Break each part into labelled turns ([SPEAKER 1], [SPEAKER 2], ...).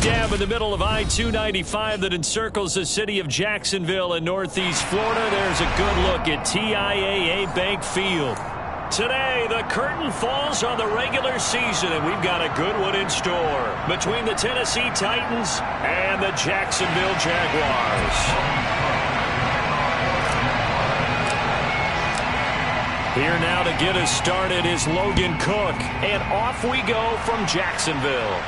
[SPEAKER 1] dam in the middle of I-295 that encircles the city of Jacksonville in northeast Florida. There's a good look at TIAA Bank Field. Today, the curtain falls on the regular season, and we've got a good one in store between the Tennessee Titans and the Jacksonville Jaguars. Here now to get us started is Logan Cook, and off we go from Jacksonville.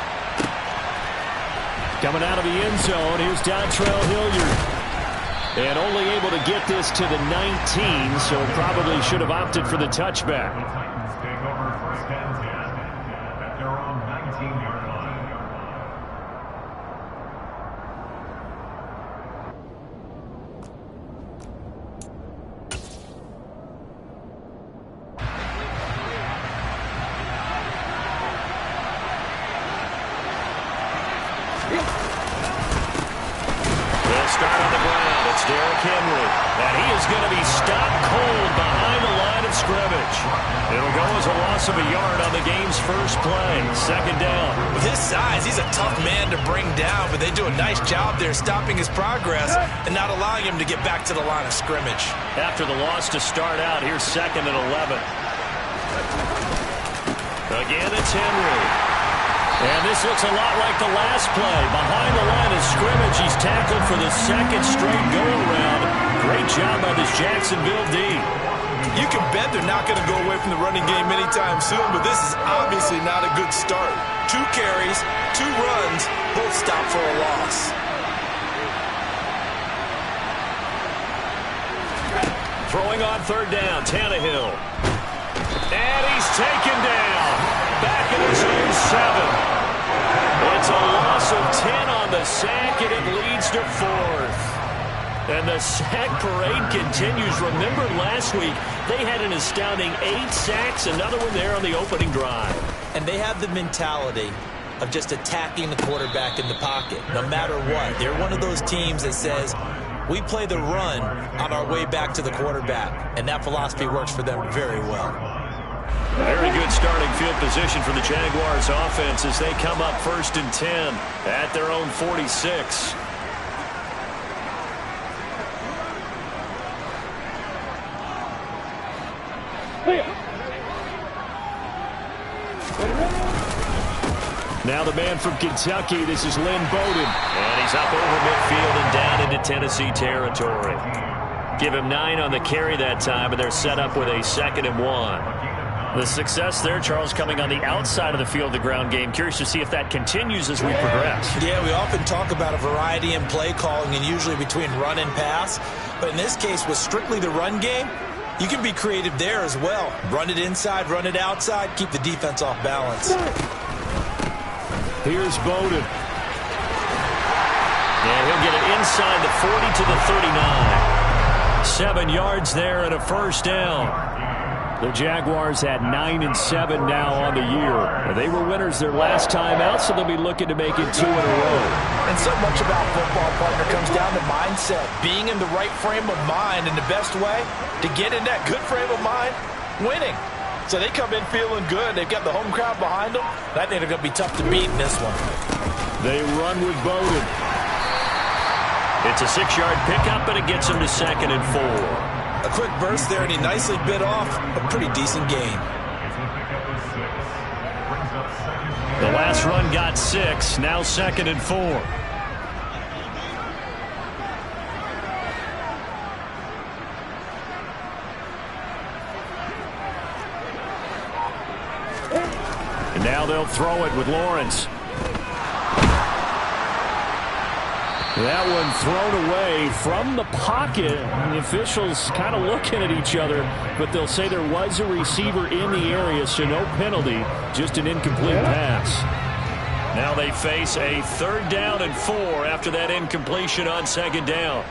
[SPEAKER 1] Coming out of the end zone, here's Dontrell Hilliard. And only able to get this to the 19, so probably should have opted for the touchback.
[SPEAKER 2] The Titans take over first and 10 at their own 19-yard line.
[SPEAKER 1] They'll start on the ground. It's Derrick Henry. And he is going to be stopped cold behind the line of scrimmage. It'll go as a loss of a yard on the game's first play. Second down.
[SPEAKER 3] With his size, he's a tough man to bring down, but they do a nice job there stopping his progress and not allowing him to get back to the line of scrimmage.
[SPEAKER 1] After the loss to start out, here's 2nd and 11. Again, it's Henry. And this looks a lot like the last play. Behind the line of scrimmage, he's tackled for the second straight go-around. Great job by this Jacksonville D.
[SPEAKER 3] You can bet they're not going to go away from the running game anytime soon, but this is obviously not a good start. 2 carries, 2 runs, both stopped for a loss.
[SPEAKER 1] Throwing on 3rd down, Tannehill. And he's taken down. Back in his own 7. It's a loss of 10 on the sack, and it leads to 4th. And the sack parade continues. Remember last week, they had an astounding 8 sacks, another one there on the opening drive.
[SPEAKER 3] And they have the mentality of just attacking the quarterback in the pocket, no matter what. They're one of those teams that says, we play the run on our way back to the quarterback, and that philosophy works for them very well.
[SPEAKER 1] Very good starting field position for the Jaguars offense as they come up 1st and 10 at their own 46. Now the man from Kentucky, this is Lynn Bowden. And he's up over midfield and down into Tennessee territory. Give him 9 on the carry that time, and they're set up with a 2nd and 1. The success there, Charles, coming on the outside of the field, the ground game. Curious to see if that continues as we progress.
[SPEAKER 3] Yeah, we often talk about a variety in play calling and usually between run and pass. But in this case, with strictly the run game, you can be creative there as well. Run it inside, run it outside, keep the defense off balance.
[SPEAKER 1] Here's Bowden. And he'll get it inside the 40 to the 39. 7 yards there and a first down. The Jaguars had 9 and 7 now on the year. They were winners their last time out, so they'll be looking to make it 2 in a row.
[SPEAKER 3] And so much about football, partner, comes down to mindset. Being in the right frame of mind, and the best way to get in that good frame of mind, winning. So they come in feeling good. They've got the home crowd behind them. I think they're going to be tough to beat in this one.
[SPEAKER 1] They run with Bowden. It's a 6-yard pickup, and it gets him to 2nd and 4.
[SPEAKER 3] A quick burst there, and he nicely bit off a pretty decent gain.
[SPEAKER 1] The last run got 6, now 2nd and 4. And now they'll throw it with Lawrence. That one thrown away from the pocket. And the officials kind of looking at each other, but they'll say there was a receiver in the area, so no penalty, just an incomplete pass. Now they face a 3rd down and 4 after that incompletion on 2nd down.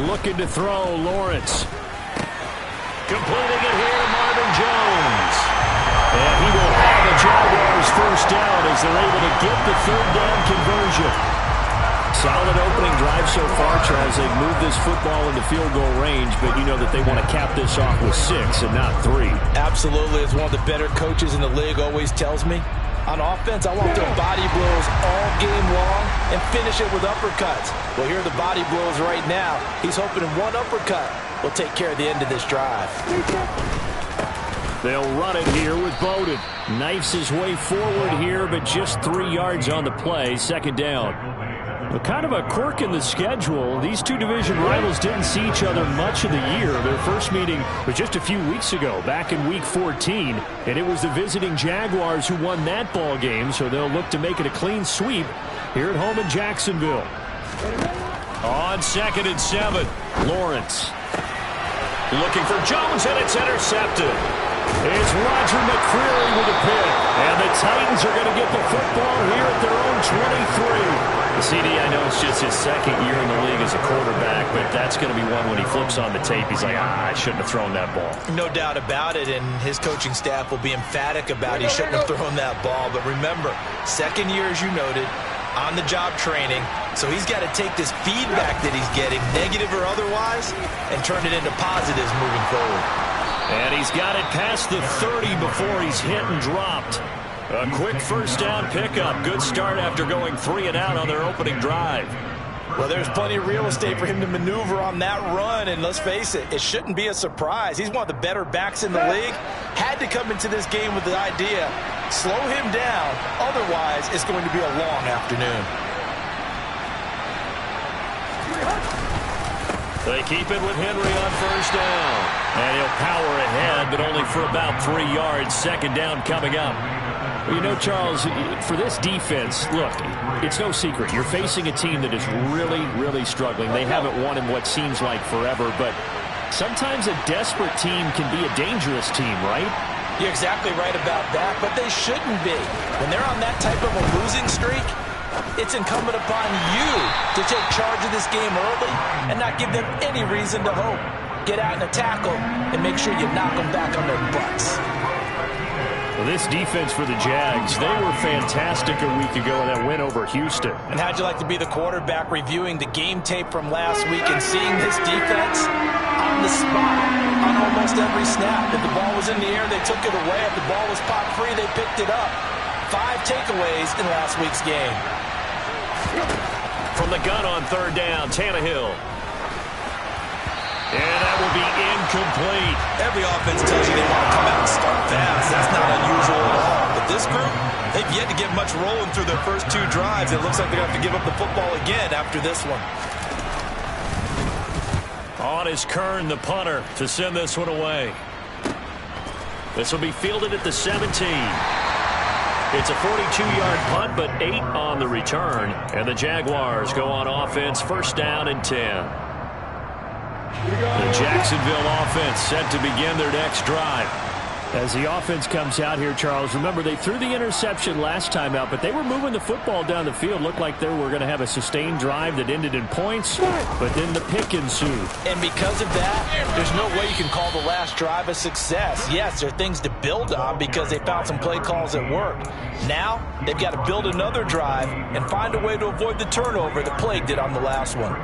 [SPEAKER 1] Looking to throw, Lawrence. Completing it here to Marvin Jones. And he will have the Jaguars first down as they're able to get the 3rd down conversion. Solid opening drive so far, Charles. They've moved this football into field goal range, but you know that they want to cap this off with 6 and not 3.
[SPEAKER 3] Absolutely. As one of the better coaches in the league always tells me, on offense, I want to throw body blows all game long and finish it with uppercuts. Well, here are the body blows right now. He's hoping one uppercut will take care of the end of this drive.
[SPEAKER 1] They'll run it here with Bowden. Knifes his way forward here, but just 3 yards on the play. Second down. Well, kind of a quirk in the schedule. These two division rivals didn't see each other much of the year. Their first meeting was just a few weeks ago, back in Week 14. And it was the visiting Jaguars who won that ball game, so they'll look to make it a clean sweep here at home in Jacksonville. On 2nd and 7, Lawrence. Looking for Jones, and it's intercepted. It's Roger McCreary with a pick. And the Titans are going to get the football here at their own 23. CD, I know it's just his 2nd year in the league as a quarterback, but that's going to be one when he flips on the tape. He's like, I shouldn't have thrown that ball.
[SPEAKER 3] No doubt about it, and his coaching staff will be emphatic about he shouldn't have thrown that ball. But remember, 2nd year, as you noted, on-the-job training, so he's got to take this feedback that he's getting, negative or otherwise, and turn it into positives moving forward.
[SPEAKER 1] And he's got it past the 30 before he's hit and dropped. A quick first down pickup. Good start after going 3 and out on their opening drive.
[SPEAKER 3] Well, there's plenty of real estate for him to maneuver on that run, and let's face it, it shouldn't be a surprise. He's one of the better backs in the league. Had to come into this game with the idea, slow him down, otherwise it's going to be a long afternoon.
[SPEAKER 1] They keep it with Henry on first down. And he'll power ahead, but only for about 3 yards. Second down coming up. Well, you know, Charles, for this defense, look, it's no secret. You're facing a team that is really, really struggling. They haven't won in what seems like forever, but sometimes a desperate team can be a dangerous team, right?
[SPEAKER 3] You're exactly right about that, but they shouldn't be. When they're on that type of a losing streak, it's incumbent upon you to take charge of this game early and not give them any reason to hope. Get out in a tackle and make sure you knock them back on their butts.
[SPEAKER 1] Well, this defense for the Jags, they were fantastic a week ago in that win over Houston.
[SPEAKER 3] And how'd you like to be the quarterback reviewing the game tape from last week and seeing this defense on the spot on almost every snap? If the ball was in the air, they took it away. If the ball was popped free, they picked it up. 5 takeaways in last week's game.
[SPEAKER 1] From the gun on third down, Tannehill. And that will be incomplete.
[SPEAKER 3] Every offense tells you they want to come out and start fast. That's not unusual at all. But this group, they've yet to get much rolling through their first 2 drives. It looks like they're going to have to give up the football again after this one.
[SPEAKER 1] On is Kern, the punter, to send this one away. This will be fielded at the 17. It's a 42-yard punt, but 8 on the return. And the Jaguars go on offense, first down and 10. The Jacksonville offense set to begin their next drive. As the offense comes out here, Charles, remember they threw the interception last time out, but they were moving the football down the field. Looked like they were going to have a sustained drive that ended in points, but then the pick ensued.
[SPEAKER 3] And because of that, there's no way you can call the last drive a success. Yes, there are things to build on because they found some play calls that worked. Now, they've got to build another drive and find a way to avoid the turnover that plagued it on the last one.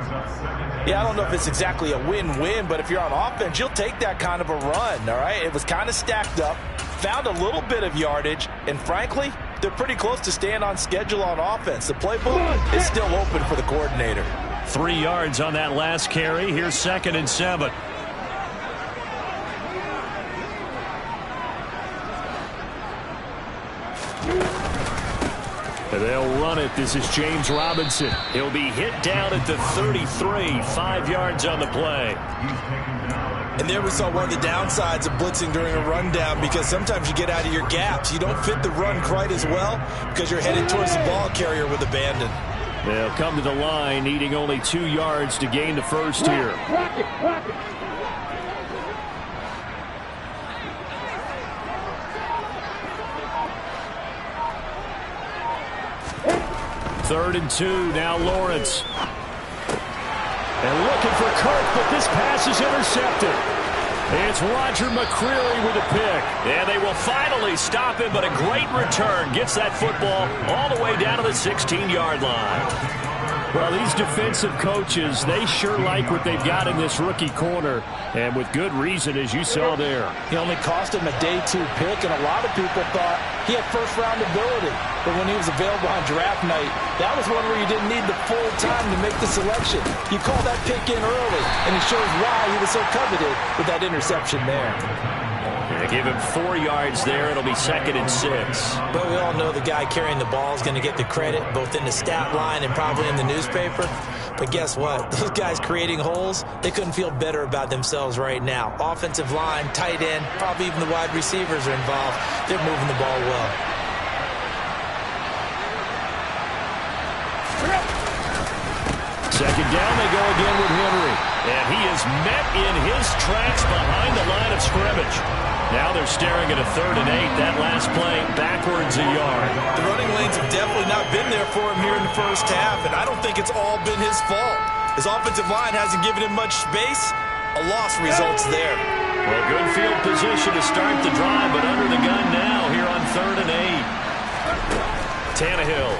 [SPEAKER 3] Yeah, I don't know if it's exactly a win-win, but if you're on offense, you'll take that kind of a run, all right? It was kind of stacked up, found a little bit of yardage, and frankly, they're pretty close to staying on schedule on offense. The playbook is still open for the coordinator.
[SPEAKER 1] 3 yards on that last carry. Here's 2nd and 7. They'll run it. This is James Robinson. He'll be hit down at the 33. 5 yards on the play.
[SPEAKER 3] And there we saw one of the downsides of blitzing during a rundown because sometimes you get out of your gaps. You don't fit the run quite as well because you're headed towards the ball carrier with abandon.
[SPEAKER 1] They'll come to the line needing only 2 yards to gain the first here. Third and 2, now Lawrence. And looking for Kirk, but this pass is intercepted. It's Roger McCreary with a pick. And they will finally stop him, but a great return. Gets that football all the way down to the 16-yard line. Well, these defensive coaches, they sure like what they've got in this rookie corner, and with good reason, as you saw there.
[SPEAKER 3] He only cost him a day 2 pick, and a lot of people thought he had first-round ability. But when he was available on draft night, that was one where you didn't need the full time to make the selection. You call that pick in early, and it shows why he was so coveted with that interception there.
[SPEAKER 1] They give him 4 yards there. It'll be 2nd and 6.
[SPEAKER 3] But we all know the guy carrying the ball is going to get the credit, both in the stat line and probably in the newspaper. But guess what? Those guys creating holes, they couldn't feel better about themselves right now. Offensive line, tight end, probably even the wide receivers are involved. They're moving the ball well.
[SPEAKER 1] Second down, they go again with Henry. And he is met in his tracks behind the line of scrimmage. Now they're staring at a 3rd and 8. That last play, backwards a yard.
[SPEAKER 3] The running lanes have definitely not been there for him here in the first half, and I don't think it's all been his fault. His offensive line hasn't given him much space. A loss results there.
[SPEAKER 1] Well, good field position to start the drive, but under the gun now here on 3rd and 8. Tannehill.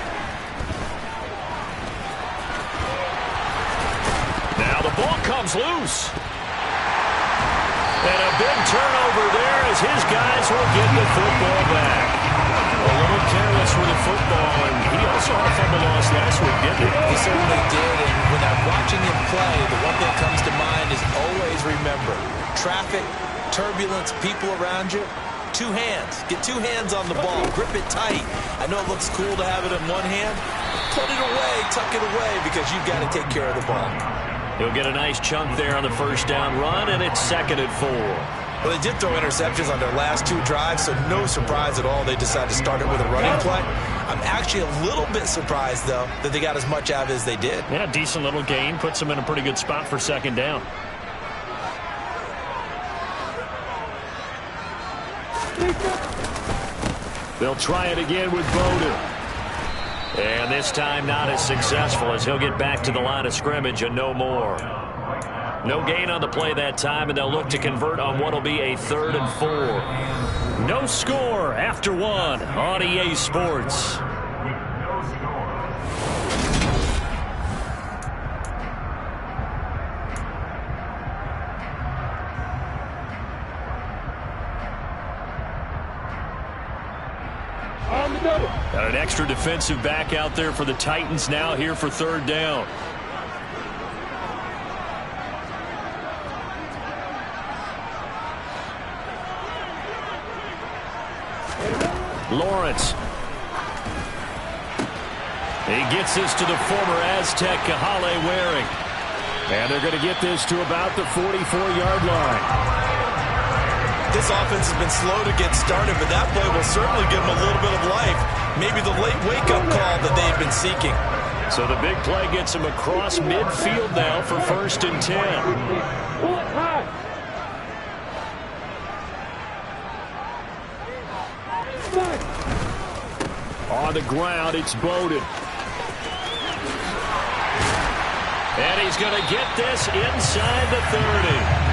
[SPEAKER 1] Now the ball comes loose. And a big turnover there as his guys will get the football back. A little careless with the football, and he also had a fumble loss last week, didn't he?
[SPEAKER 3] He certainly did, and when I'm watching him play, the one thing that comes to mind is always remember, traffic, turbulence, people around you, 2 hands. Get 2 hands on the ball. Grip it tight. I know it looks cool to have it in one hand. Put it away, tuck it away, because you've got to take care of the ball.
[SPEAKER 1] He'll get a nice chunk there on the first down run, and it's 2nd and 4.
[SPEAKER 3] Well, they did throw interceptions on their last 2 drives, so no surprise at all they decided to start it with a running play. I'm actually a little bit surprised, though, that they got as much out of it as they did.
[SPEAKER 1] Yeah, decent little gain. Puts them in a pretty good spot for 2nd down. They'll try it again with Bowden. And this time not as successful as he'll get back to the line of scrimmage and no more. No gain on the play that time, and they'll look to convert on what will be a 3rd and 4. No score after 1 on EA Sports. Got an extra defensive back out there for the Titans now here for 3rd down. Lawrence. He gets this to the former Aztec, Kahale Waring. And they're going to get this to about the 44-yard line.
[SPEAKER 3] This offense has been slow to get started, but that play will certainly give them a little bit of life. Maybe the late wake-up call that they've been seeking.
[SPEAKER 1] So the big play gets them across midfield now for 1st and 10. On the ground, it's Bowden. And he's going to get this inside the 30.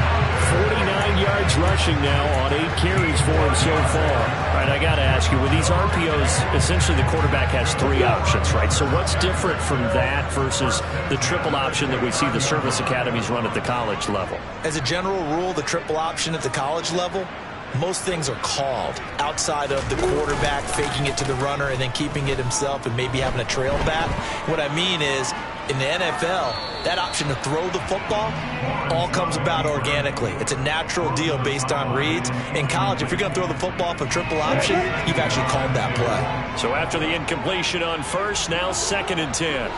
[SPEAKER 1] 49 yards rushing now on 8 carries for him so far. All right, I got to ask you, with these RPOs, essentially the quarterback has 3 options, right? So what's different from that versus the triple option that we see the service academies run at the college level?
[SPEAKER 3] As a general rule, the triple option at the college level, most things are called outside of the quarterback faking it to the runner and then keeping it himself and maybe having a trail back. What I mean is, in the NFL, that option to throw the football all comes about organically. It's a natural deal based on reads. In college, if you're going to throw the football for triple option, you've actually called that play.
[SPEAKER 1] So after the incompletion on 1st, now 2nd and 10.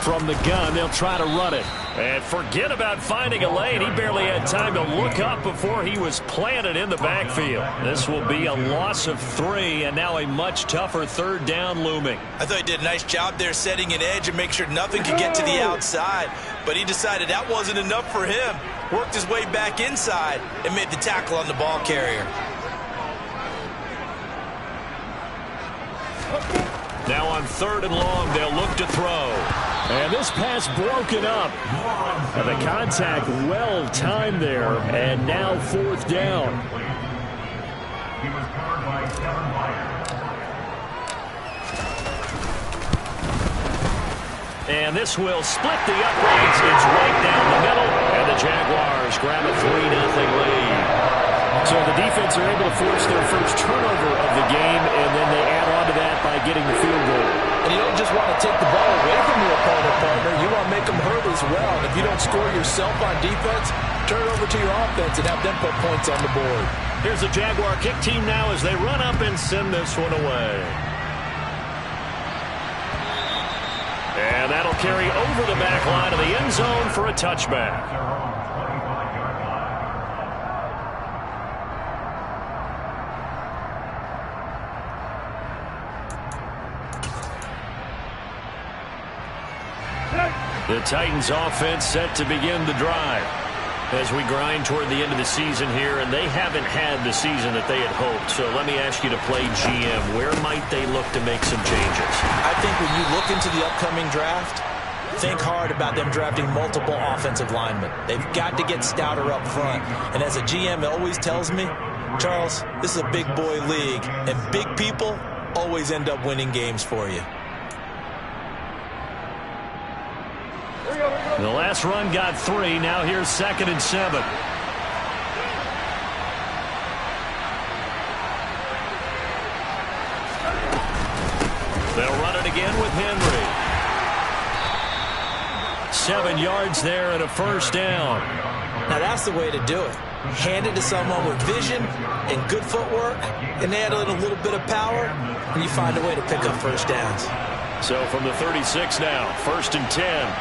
[SPEAKER 1] From the gun, they'll try to run it. And forget about finding a lane. He barely had time to look up before he was planted in the backfield. This will be a loss of 3, and now a much tougher 3rd down looming.
[SPEAKER 3] I thought he did a nice job there setting an edge and make sure nothing could get to the outside. But he decided that wasn't enough for him. Worked his way back inside and made the tackle on the ball carrier.
[SPEAKER 1] Now on 3rd and long, they'll look to throw. And this pass broken up. And the contact well timed there. And now 4th down.
[SPEAKER 2] He was covered by Kevin Byard.
[SPEAKER 1] And this will split the uprights. It's right down the middle, and the Jaguars grab a 3-0 lead.
[SPEAKER 4] So the defense are able to force their first turnover of the game, and then they add on to that by getting the field goal.
[SPEAKER 3] And you don't just want to take the ball away from your opponent, partner. You want to make them hurt as well. And if you don't score yourself on defense, turn it over to your offense and have them put points on the board.
[SPEAKER 1] Here's the Jaguar kick team now as they run up and send this one away. And that'll carry over the back line of the end zone for a touchback. The Titans offense set to begin the drive as we grind toward the end of the season here, and they haven't had the season that they had hoped. So let me ask you to play GM. Where might they look to make some changes?
[SPEAKER 3] I think when you look into the upcoming draft, think hard about them drafting multiple offensive linemen. They've got to get stouter up front. And as a GM, it always tells me, Charles, this is a big boy league, and big people always end up winning games for you.
[SPEAKER 1] The last run got 3. Now here's 2nd and 7. They'll run it again with Henry. 7 yards there and a first down.
[SPEAKER 3] Now that's the way to do it. Hand it to someone with vision and good footwork, and add in a little bit of power, and you find a way to pick up first downs.
[SPEAKER 1] So from the 36 now, 1st and 10.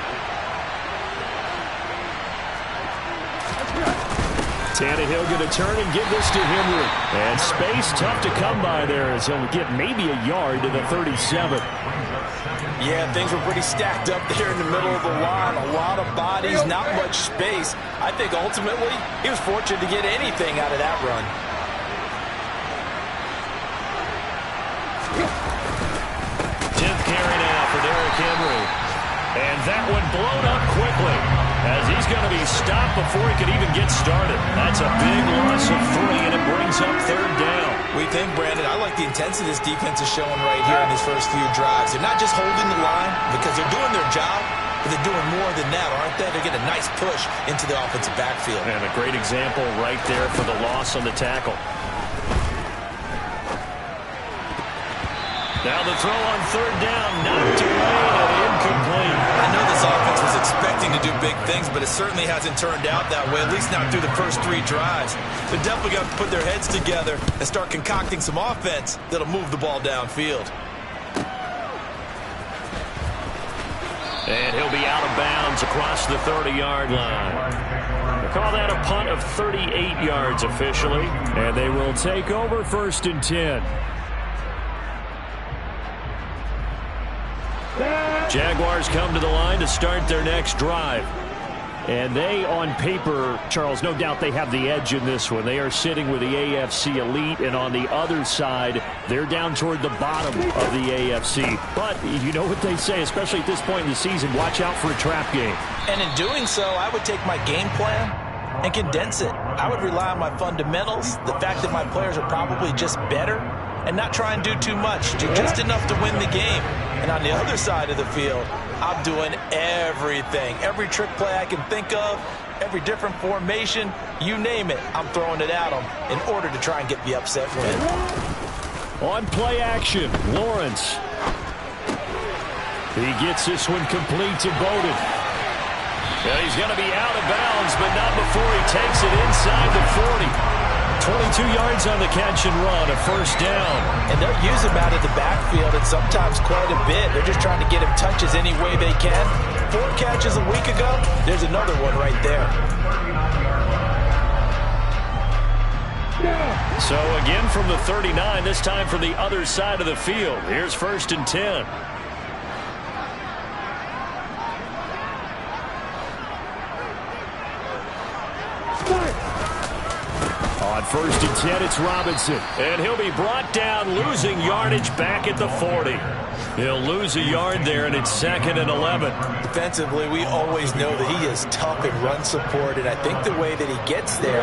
[SPEAKER 1] Tannehill going to turn and give this to Henry. And space tough to come by there as he'll get maybe a yard to the 37.
[SPEAKER 3] Yeah, things were pretty stacked up there in the middle of the line. A lot of bodies, not much space. I think ultimately he was fortunate to get anything out of that run.
[SPEAKER 1] Tenth carry now for Derrick Henry. And that one blown up quickly as he's going to be stopped before he could even get started. That's a big loss of 3, and it brings up 3rd down.
[SPEAKER 3] We think, Brandon, I like the intensity this defense is showing right here in these first few drives. They're not just holding the line because they're doing their job, but they're doing more than that, aren't they? They're getting a nice push into the offensive backfield.
[SPEAKER 1] And a great example right there for the loss on the tackle. Now the throw on 3rd down, knocked away and incomplete.
[SPEAKER 3] I know this offense was expecting to do big things, but it certainly hasn't turned out that way, at least not through the first 3 drives. They're definitely going to put their heads together and start concocting some offense that'll move the ball downfield.
[SPEAKER 1] And he'll be out of bounds across the 30-yard line. We'll call that a punt of 38 yards officially, and they will take over 1st and 10. Jaguars come to the line to start their next drive. And they, on paper, Charles, no doubt they have the edge in this one. They are sitting with the AFC elite, and on the other side, they're down toward the bottom of the AFC. But you know what they say, especially at this point in the season, watch out for a trap game.
[SPEAKER 3] And in doing so, I would take my game plan and condense it. I would rely on my fundamentals, the fact that my players are probably just better, and not try and do too much, do just enough to win the game. And on the other side of the field, I'm doing everything. Every trick play I can think of, every different formation, you name it, I'm throwing it at them in order to try and get the upset win.
[SPEAKER 1] On play action, Lawrence. He gets this one complete to Bowden. Yeah, he's going to be out of bounds, but not before he takes it inside the 40. 22 yards on the catch and run, a first down.
[SPEAKER 3] And they'll use him out of the backfield, and sometimes quite a bit. They're just trying to get him touches any way they can. 4 catches a week ago, there's another one right there.
[SPEAKER 1] So again from the 39, this time from the other side of the field. Here's 1st and 10.
[SPEAKER 4] On 1st and 10, it's Robinson.
[SPEAKER 1] And he'll be brought down, losing yardage back at the 40. He'll lose a yard there, and it's 2nd and 11.
[SPEAKER 3] Defensively, we always know that he is tough in run support, and I think the way that he gets there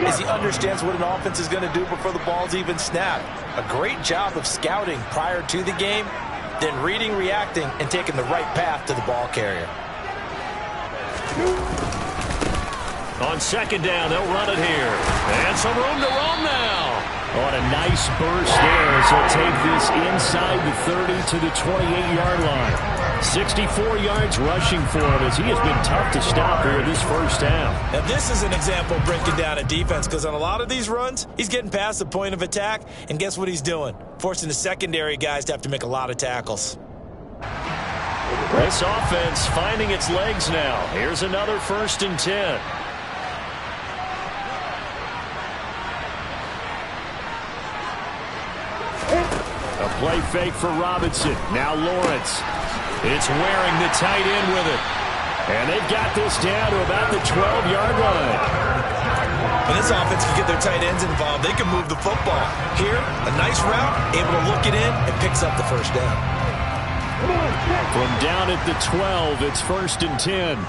[SPEAKER 3] is he understands what an offense is going to do before the ball's even snapped. A great job of scouting prior to the game, then reading, reacting, and taking the right path to the ball carrier.
[SPEAKER 1] On 2nd down, they'll run it here. And some room to roam now.
[SPEAKER 4] On a nice burst there as he'll take this inside the 30 to the 28-yard line. 64 yards rushing for him as he has been tough to stop here this first down.
[SPEAKER 3] Now, this is an example of breaking down a defense because on a lot of these runs, he's getting past the point of attack, and guess what he's doing? Forcing the secondary guys to have to make a lot of tackles.
[SPEAKER 1] This offense finding its legs now. Here's another 1st and 10.
[SPEAKER 4] A play fake for Robinson. Now Lawrence.
[SPEAKER 1] It's wearing the tight end with it.
[SPEAKER 4] And they've got this down to about the 12-yard line.
[SPEAKER 3] When this offense can get their tight ends involved, they can move the football. Here, a nice route, able to look it in, and picks up the first down.
[SPEAKER 4] From down at the 12, it's 1st and 10.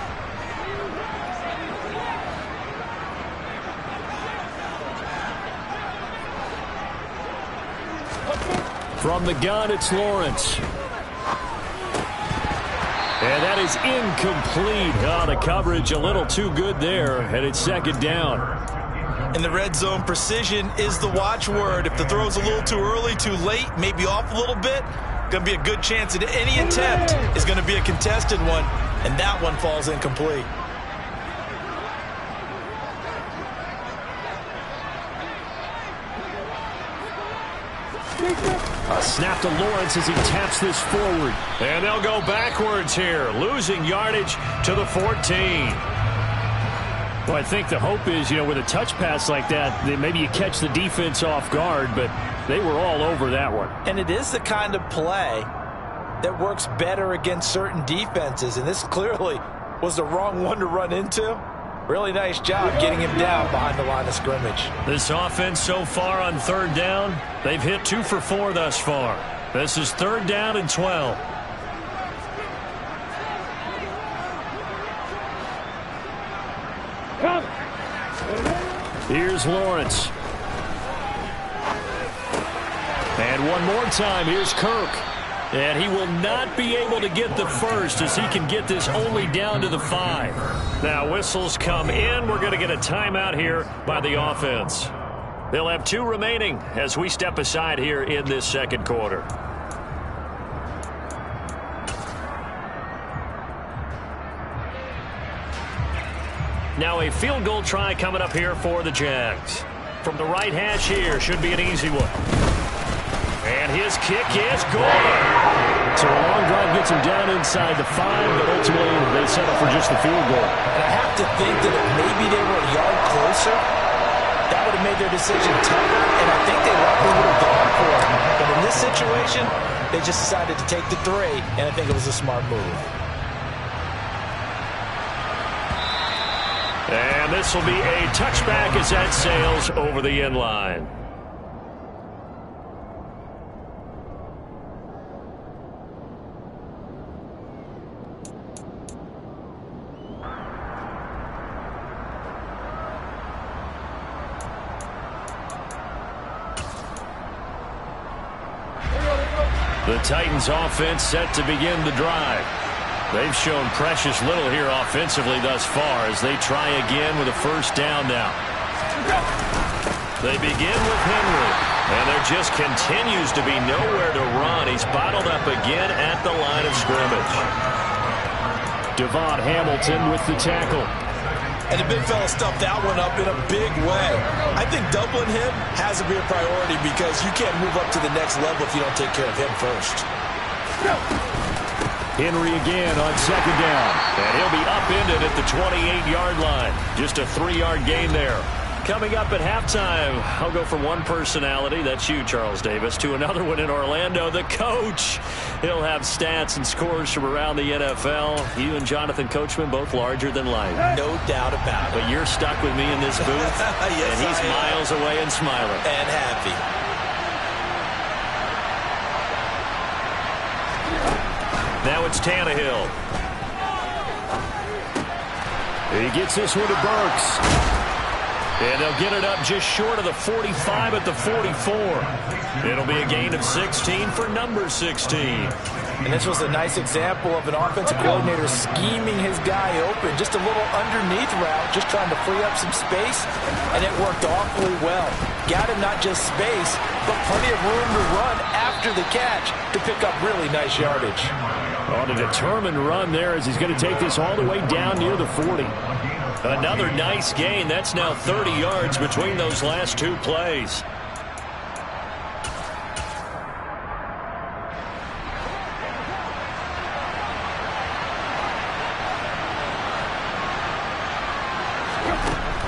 [SPEAKER 4] From the gun, it's Lawrence. And that is incomplete. Oh, the coverage a little too good there, and it's 2nd down.
[SPEAKER 3] In the red zone, precision is the watchword. If the throw's a little too early, too late, maybe off a little bit, going to be a good chance that any attempt is going to be a contested one, and that one falls incomplete.
[SPEAKER 4] A snap to Lawrence as he taps this forward.
[SPEAKER 1] And they'll go backwards here, losing yardage to the 14.
[SPEAKER 4] Well, I think the hope is, with a touch pass like that, that maybe you catch the defense off guard, but they were all over that one.
[SPEAKER 3] And it is the kind of play that works better against certain defenses, and this clearly was the wrong one to run into. Really nice job getting him down behind the line of scrimmage.
[SPEAKER 1] This offense so far on 3rd down, they've hit 2 for 4 thus far. This is 3rd down and 12.
[SPEAKER 4] Here's Lawrence.
[SPEAKER 1] And one more time, here's Kirk. And he will not be able to get the first as he can get this only down to the 5. Now whistles come in. We're going to get a timeout here by the offense. They'll have 2 remaining as we step aside here in this 2nd quarter. Now a field goal try coming up here for the Jags. From the right hash here, should be an easy one. And his kick is good.
[SPEAKER 4] So a long drive gets him down inside the 5, but ultimately they settle for just the field goal.
[SPEAKER 3] And I have to think that if maybe they were a yard closer, that would have made their decision tougher, and I think they likely would have gone for it. But in this situation, they just decided to take the 3, and I think it was a smart move.
[SPEAKER 1] And this will be a touchback as that sails over the end line. The Titans offense set to begin the drive. They've shown precious little here offensively thus far as they try again with a 1st down now. They begin with Henry, and there just continues to be nowhere to run. He's bottled up again at the line of scrimmage.
[SPEAKER 4] Devon Hamilton with the tackle.
[SPEAKER 3] And the big fella stuffed that one up in a big way. I think doubling him has to be a priority because you can't move up to the next level if you don't take care of him first.
[SPEAKER 4] Henry again on 2nd down.
[SPEAKER 1] And he'll be upended at the 28-yard line. Just a 3-yard gain there. Coming up at halftime, I'll go from one personality, that's you, Charles Davis, to another one in Orlando, the coach. He'll have stats and scores from around the NFL. You and Jonathan Coachman, both larger than life.
[SPEAKER 3] No doubt about it.
[SPEAKER 1] But you're stuck with me in this booth,
[SPEAKER 3] yes,
[SPEAKER 1] and he's miles away and smiling.
[SPEAKER 3] And happy.
[SPEAKER 1] Now it's Tannehill.
[SPEAKER 4] He gets this one to Burks.
[SPEAKER 1] And they'll get it up just short of the 45 at the 44. It'll be a gain of 16 for number 16.
[SPEAKER 3] And this was a nice example of an offensive coordinator scheming his guy open. Just a little underneath route, just trying to free up some space, and it worked awfully well. Got him not just space, but plenty of room to run after the catch to pick up really nice yardage.
[SPEAKER 4] On a determined run there as he's going to take this all the way down near the 40.
[SPEAKER 1] Another nice gain. That's now 30 yards between those last two plays.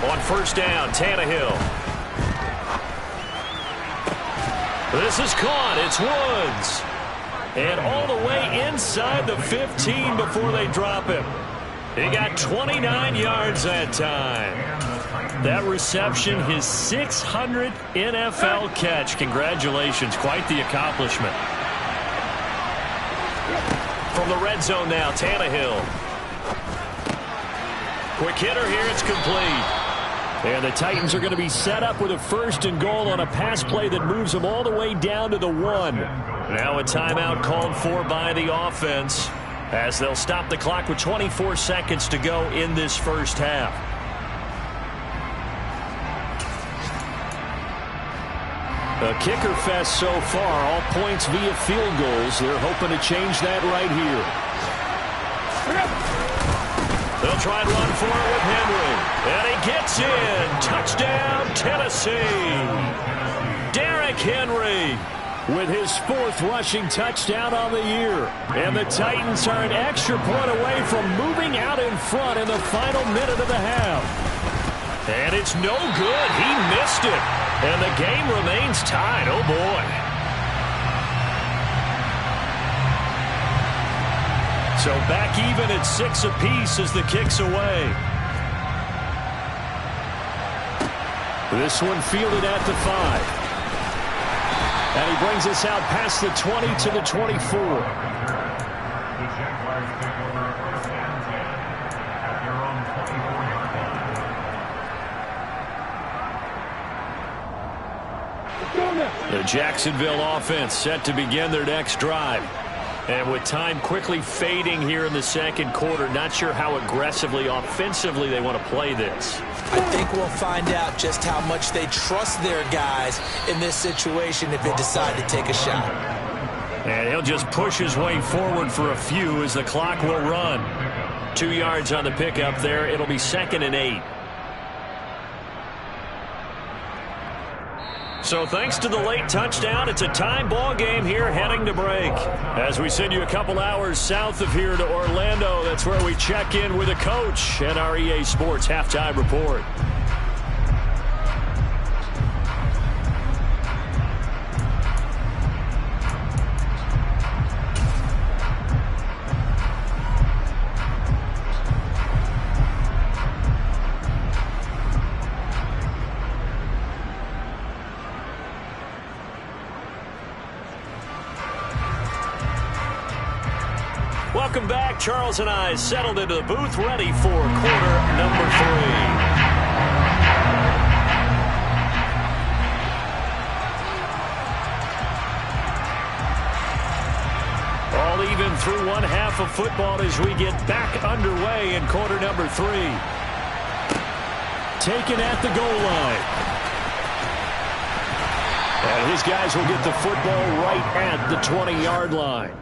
[SPEAKER 1] On first down, Tannehill. This is caught. It's Woods. And all the way inside the 15 before they drop him. He got 29 yards that time. That reception, his 600th NFL catch. Congratulations. Quite the accomplishment. From the red zone now, Tannehill. Quick hitter here. It's complete.
[SPEAKER 4] And the Titans are going to be set up with a 1st and goal on a pass play that moves them all the way down to the 1.
[SPEAKER 1] Now a timeout called for by the offense, as they'll stop the clock with 24 seconds to go in this first half.
[SPEAKER 4] A kicker fest so far, all points via field goals. They're hoping to change that right here.
[SPEAKER 1] They'll try and run for it with Henry. And he gets in. Touchdown, Tennessee. Derrick Henry
[SPEAKER 4] with his 4th rushing touchdown on the year. And the Titans are an extra point away from moving out in front in the final minute of the half.
[SPEAKER 1] And it's no good. He missed it. And the game remains tied. Oh, boy. So back even at 6 apiece as the kick's away.
[SPEAKER 4] This one fielded at the 5. And he brings us out past the 20 to the 24.
[SPEAKER 2] The Jaguars take over 1st and 10 at their own 24-yard line.
[SPEAKER 1] The Jacksonville offense set to begin their next drive. And with time quickly fading here in the second quarter, not sure how aggressively, offensively they want to play this.
[SPEAKER 3] I think we'll find out just how much they trust their guys in this situation if they decide to take a shot.
[SPEAKER 1] And he'll just push his way forward for a few as the clock will run. 2 yards on the pickup there. It'll be 2nd and 8. So thanks to the late touchdown, it's a time ball game here heading to break. As we send you a couple hours south of here to Orlando, that's where we check in with a coach at our EA Sports Halftime Report. Welcome back. Charles and I settled into the booth, ready for quarter number 3. All even through one half of football as we get back underway in quarter number 3.
[SPEAKER 4] Taken at the goal line. And his guys will get the football right at the 20-yard line.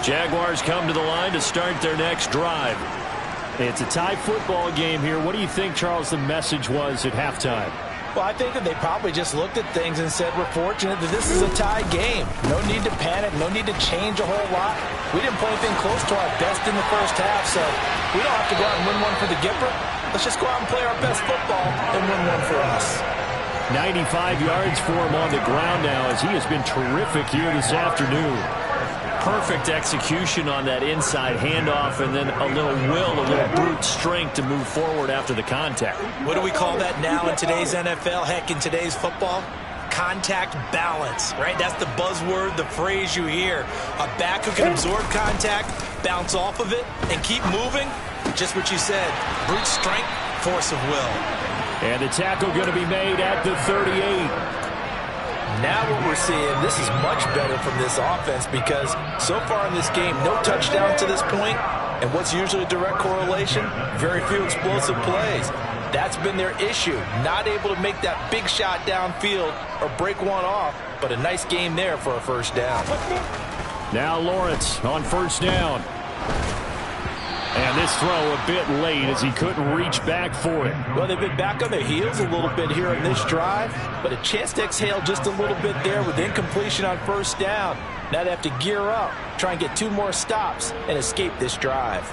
[SPEAKER 1] Jaguars come to the line to start their next drive.
[SPEAKER 4] It's a tie football game here. What do you think, Charles, the message was at halftime?
[SPEAKER 3] Well, I think that they probably just looked at things and said, we're fortunate that this is a tied game. No need to panic, no need to change a whole lot. We didn't play anything close to our best in the first half, so we don't have to go out and win one for the Gipper. Let's just go out and play our best football and win one for us.
[SPEAKER 4] 95 yards for him on the ground now as he has been terrific here this afternoon.
[SPEAKER 1] Perfect execution on that inside handoff, and then a little will, a little brute strength to move forward after the contact.
[SPEAKER 3] What do we call that now in today's NFL? Heck, in today's football? Contact balance, right? That's the buzzword, the phrase you hear. A back who can absorb contact, bounce off of it, and keep moving. Just what you said, brute strength, force of will.
[SPEAKER 4] And the tackle going to be made at the 38.
[SPEAKER 3] Now what we're seeing, this is much better from this offense because so far in this game, no touchdown to this point, and what's usually a direct correlation? Very few explosive plays. That's been their issue, not able to make that big shot downfield or break one off, but a nice game there for a first down.
[SPEAKER 4] Now Lawrence on first down. And this throw a bit late as he couldn't reach back for it.
[SPEAKER 3] Well, they've been back on their heels a little bit here in this drive, but a chance to exhale just a little bit there with incompletion on first down. Now they have to gear up, try and get 2 more stops, and escape this drive.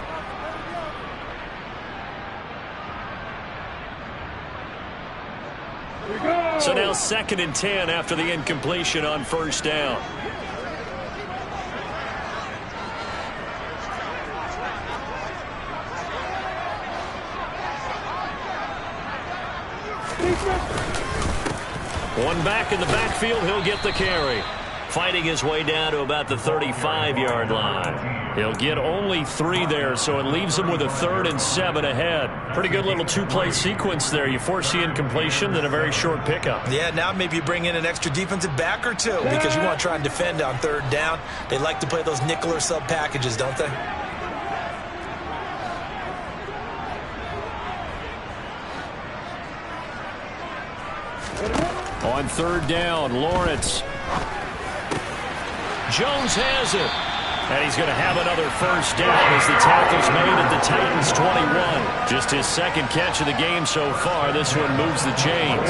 [SPEAKER 1] So now 2nd and 10 after the incompletion on first down. One back in the backfield, he'll get the carry. Fighting his way down to about the 35-yard line. He'll get only 3 there, so it leaves him with a 3rd and 7 ahead. Pretty good little 2-play sequence there. You force the incompletion, then a very short pickup.
[SPEAKER 3] Yeah, now maybe you bring in an extra defensive back or 2 because you want to try and defend on 3rd down. They like to play those nickel or sub packages, don't they?
[SPEAKER 4] On 3rd down, Lawrence.
[SPEAKER 1] Jones has it.
[SPEAKER 4] And he's going to have another first down as the tackle's made at the Titans' 21. Just his 2nd catch of the game so far. This one moves the chains.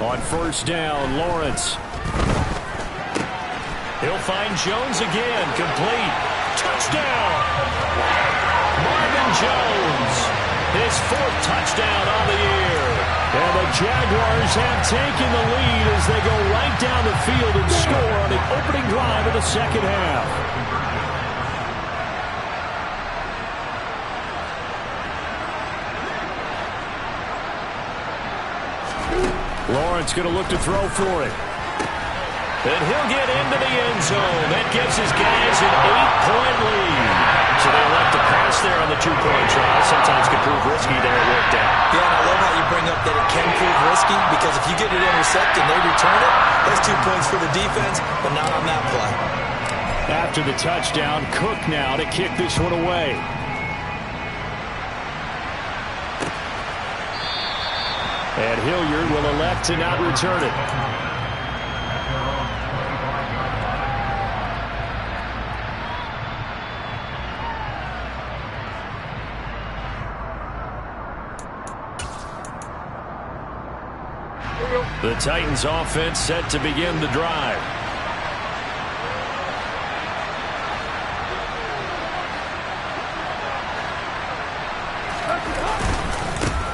[SPEAKER 4] On first down, Lawrence.
[SPEAKER 1] He'll find Jones again, complete. Touchdown! Marvin Jones, his 4th touchdown on the year.
[SPEAKER 4] And the Jaguars have taken the lead as they go right down the field and score on the opening drive of the 2nd half. Lawrence going to look to throw for it.
[SPEAKER 1] And he'll get into the end zone. That gives his guys an 8-point lead. So they elect to pass there on the 2-point try. Sometimes can prove risky. There it worked out.
[SPEAKER 3] Yeah, and I love how you bring up that it can prove risky because if you get it intercepted and they return it, that's 2 points for the defense, but not on that play.
[SPEAKER 4] After the touchdown, Cook now to kick this one away. And Hilliard will elect to not return it. The Titans offense set to begin the drive.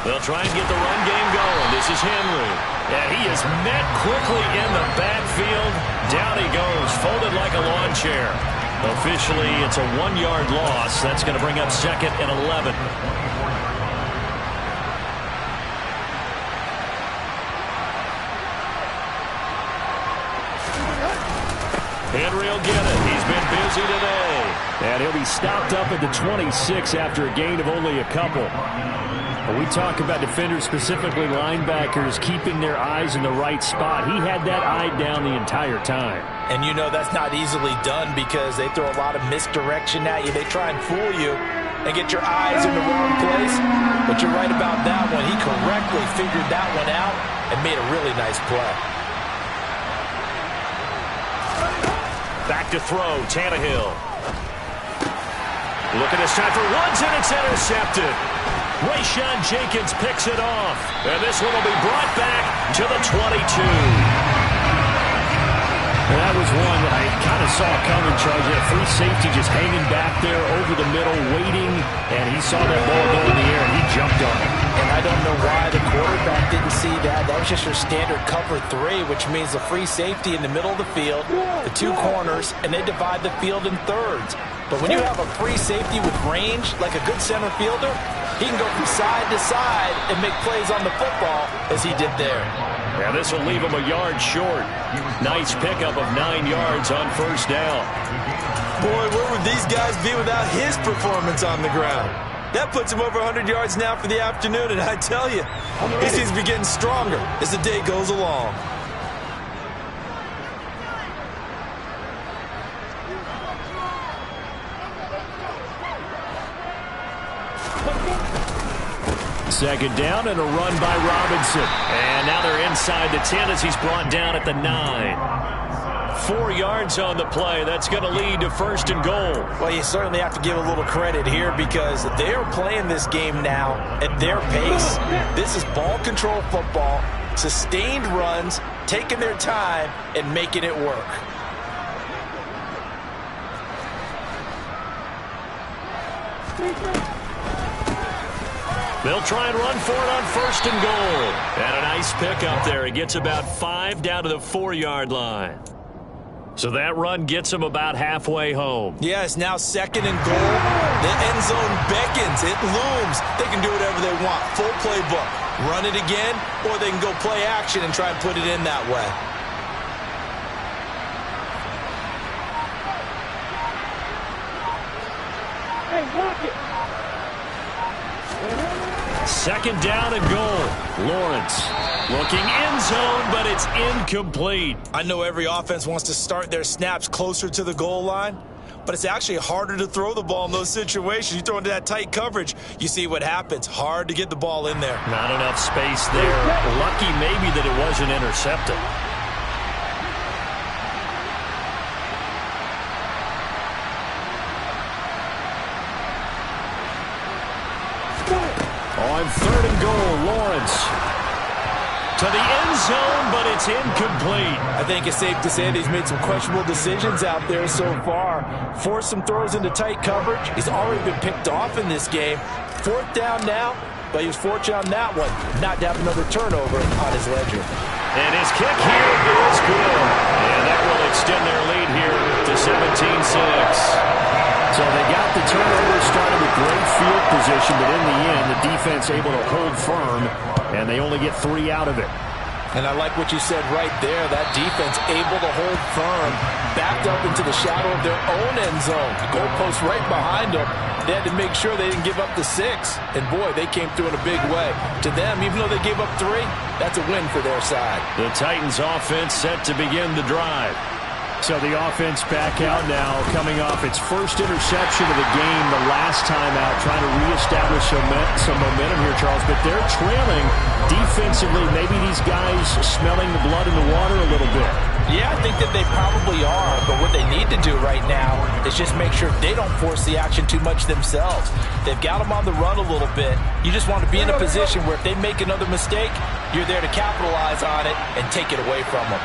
[SPEAKER 1] They'll try and get the run game going. This is Henry. And he is met quickly in the backfield. Down he goes, folded like a lawn chair. Officially, it's a 1-yard loss. That's going to bring up 2nd and 11. Henry will get it. He's been busy today.
[SPEAKER 4] And he'll be stopped up at the 26 after a gain of only a couple. When we talk about defenders, specifically linebackers, keeping their eyes in the right spot, he had that eye down the entire time.
[SPEAKER 3] And you know that's not easily done because they throw a lot of misdirection at you. They try and fool you and get your eyes in the wrong place. But you're right about that one. He correctly figured that one out and made a really nice play.
[SPEAKER 1] to throw. Tannehill. Looking this time for Woods, and it's intercepted. Rayshawn Jenkins picks it off. And this one will be brought back to the 22.
[SPEAKER 4] And that was one that I kind of saw coming, Charles. That free safety just hanging back there over the middle, waiting, and he saw that ball go in the air, and he jumped on it.
[SPEAKER 3] And I don't know why the quarterback didn't see that. That was just your standard cover 3, which means the free safety in the middle of the field, the 2 corners, and they divide the field in thirds. But when you have a free safety with range, like a good center fielder, he can go from side to side and make plays on the football as he did there.
[SPEAKER 1] Yeah, this will leave him a yard short. Nice pickup of 9 yards on first down.
[SPEAKER 3] Boy, where would these guys be without his performance on the ground? That puts him over 100 yards now for the afternoon, and I tell you, he seems to be getting stronger as the day goes along.
[SPEAKER 1] Second down and a run by Robinson. And now they're inside the 10 as he's brought down at the 9. 4 yards on the play. That's going to lead to first and goal.
[SPEAKER 3] Well, you certainly have to give a little credit here because they are playing this game now at their pace. This is ball control football, sustained runs, taking their time, and making it work.
[SPEAKER 1] They'll try and run for it on first and goal. And a nice pickup there. He gets about 5 down to the 4-yard line. So that run gets him about halfway home.
[SPEAKER 3] Yeah, it's now second and goal. The end zone beckons. It looms. They can do whatever they want. Full playbook. Run it again, or they can go play action and try and put it in that way.
[SPEAKER 5] Hey, block it.
[SPEAKER 1] Second down and goal. Lawrence looking end zone, but it's incomplete.
[SPEAKER 3] I know every offense wants to start their snaps closer to the goal line, but it's actually harder to throw the ball in those situations. You throw into that tight coverage, you see what happens. Hard to get the ball in there.
[SPEAKER 1] Not enough space there. Lucky maybe that it wasn't intercepted. On third and goal, Lawrence to the end zone, but it's incomplete.
[SPEAKER 3] I think it's safe to say that he's made some questionable decisions out there so far. Forced some throws into tight coverage. He's already been picked off in this game. 4th down now, but he was fortunate on that one not to have another turnover on his ledger.
[SPEAKER 1] And his kick here is good. And that will extend their lead here to 17-6.
[SPEAKER 4] So they got the turnover started with great field position, but in the end, the defense able to hold firm, and they only get 3 out of it.
[SPEAKER 3] And I like what you said right there. That defense able to hold firm, backed up into the shadow of their own end zone. The goalpost right behind them. They had to make sure they didn't give up the 6. And, boy, they came through in a big way. To them, even though they gave up 3, that's a win for their side.
[SPEAKER 1] The Titans offense set to begin the drive.
[SPEAKER 4] So the offense back out now, coming off its first interception of the game the last time out, trying to reestablish some momentum here, Charles. But they're trailing defensively. Maybe these guys smelling the blood in the water a little bit.
[SPEAKER 3] Yeah, I think that they probably are. But what they need to do right now is just make sure they don't force the action too much themselves. They've got them on the run a little bit. You just want to be in a position where if they make another mistake, you're there to capitalize on it and take it away from them.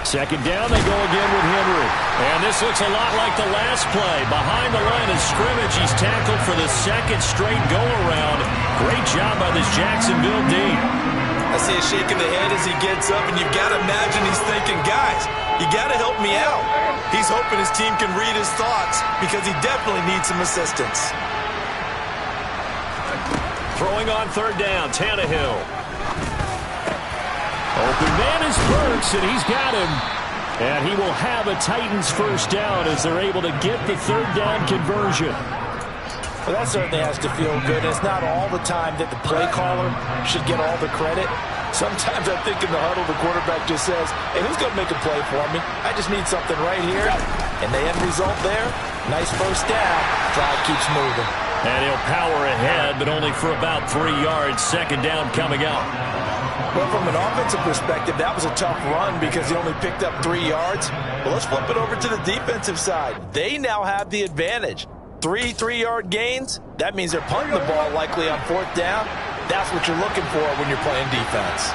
[SPEAKER 1] Second down, they go again with Henry. And this looks a lot like the last play. Behind the line of scrimmage, he's tackled for the second straight go-around. Great job by this Jacksonville D.
[SPEAKER 3] I see a shake of the head as he gets up, and you've got to imagine he's thinking, guys, you got to help me out. He's hoping his team can read his thoughts because he definitely needs some assistance.
[SPEAKER 1] Throwing on third down, Tannehill. Open man is Burks, and he's got him. And he will have a Titans first down as they're able to get the third down conversion.
[SPEAKER 3] Well, that certainly has to feel good. It's not all the time that the play caller should get all the credit. Sometimes I think in the huddle, the quarterback just says, hey, who's going to make a play for me? I just need something right here. And the end result there, nice first down. Drive keeps moving.
[SPEAKER 1] And he'll power ahead, but only for about 3 yards. Second down coming up.
[SPEAKER 3] Well, from an offensive perspective, that was a tough run because he only picked up 3 yards. But let's flip it over to the defensive side. They now have the advantage. 3 3-yard gains, that means they're punting the ball likely on 4th down. That's what you're looking for when you're playing defense.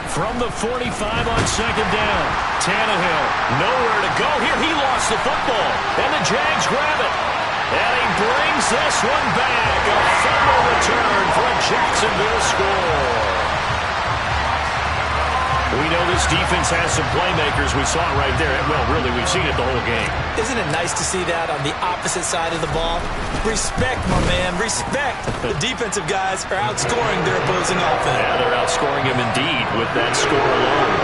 [SPEAKER 4] From the 45 on 2nd down, Tannehill, nowhere to go here. He lost the football, and the Jags grab it. And he brings this one back. A fumble return for a Jacksonville score. We know this defense has some playmakers. We saw it right there. Well, really, we've seen it the whole game.
[SPEAKER 3] Isn't it nice to see that on the opposite side of the ball? Respect, my man, respect. The defensive guys are outscoring their opposing offense.
[SPEAKER 4] Yeah, they're outscoring him indeed with that score alone.